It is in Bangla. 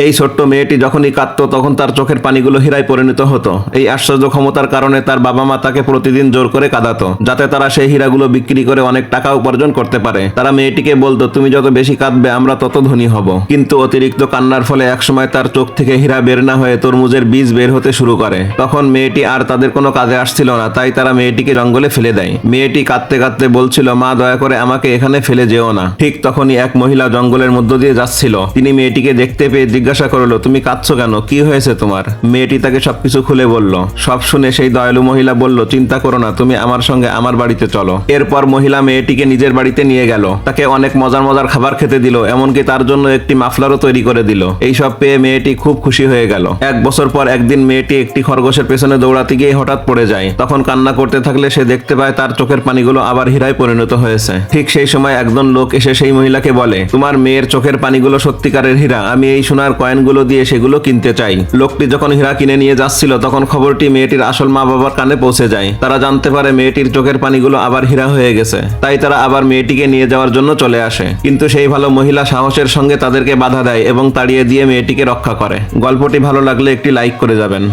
এই ছোট্ট মেয়েটি যখনই কাঁদতো তখন তার চোখের পানিগুলো হীরায় পরিণত হতো। এই আশ্চর্য ক্ষমতার কারণে তার বাবা মা তাকে প্রতিদিন জোর করে কাঁদাতো, যাতে তারা সেই হীরাগুলো বিক্রি করে অনেক টাকা উপার্জন করতে পারে। তারা মেয়েটিকে বলতো, তুমি যত বেশি কাঁদবে আমরা তত ধনী হব। কিন্তু অতিরিক্ত কান্নার ফলে একসময় তার চোখ থেকে হীরা বের না হয়ে তরমুজের বীজ বের হতে শুরু করে। তখন মেয়েটি আর তাদের কোনো কাজে আসছিল না, তাই তারা মেয়েটিকে জঙ্গলে ফেলে দেয়। মেয়েটি কাঁদতে কাঁদতে বলছিল, মা দয়া করে আমাকে এখানে ফেলে যেও না। ঠিক তখনই এক মহিলা জঙ্গলের মধ্য দিয়ে যাচ্ছিল। তিনি মেয়েটিকে দেখতে পেয়ে জিজ্ঞাসা করলো, তুমি কাঁদছো কেন, কি হয়েছে তোমার? মেয়েটি তাকে সবকিছু খুলে বলল। সব শুনে সেই দয়ালু মহিলা বলল, চিন্তা করো না, তুমি আমার সঙ্গে আমার বাড়িতে চলো। এরপর মহিলা মেয়েটিকে নিজের বাড়িতে নিয়ে গেল। তাকে অনেক মজার মজার খাবার খেতে দিল, এমনকি তার জন্য একটি মাফলারও তৈরি করে দিল। এইসব পেয়ে মেয়েটি খুব খুশি হয়ে গেল। এক বছর পর একদিন মেয়েটি একটি খরগোশের পেছনে দৌড়াতে গিয়ে হঠাৎ পড়ে যায়। তখন কান্না করতে থাকলে সে দেখতে পায় তার চোখের পানিগুলো আবার হীরায় পরিণত হয়েছে। ঠিক সেই সময় একজন লোক এসে সেই মহিলাকে বলে, তোমার মেয়ের চোখের পানিগুলো সত্যিকারের হীরা, আমি এই সোনার কয়েনগুলো দিয়ে সেগুলো কিনতে চাই। লোকটি যখন হীরা কিনে নিয়ে যাচ্ছিল তখন খবরটি মেয়েটির আসল মা বাবার কানে পৌঁছে যায়। তারা জানতে পারে মেয়েটির চোখের পানিগুলো আবার হীরা হয়ে গেছে। তাই তারা আবার মেয়েটিকে নিয়ে যাওয়ার জন্য চলে আসে। কিন্তু সেই ভালো মহিলা সাহসের সঙ্গে তাদেরকে বাধা দেয় এবং তাড়িয়ে দিয়ে মেয়েটিকে রক্ষা করে। গল্পটি ভালো লাগলে একটি লাইক করে যাবেন।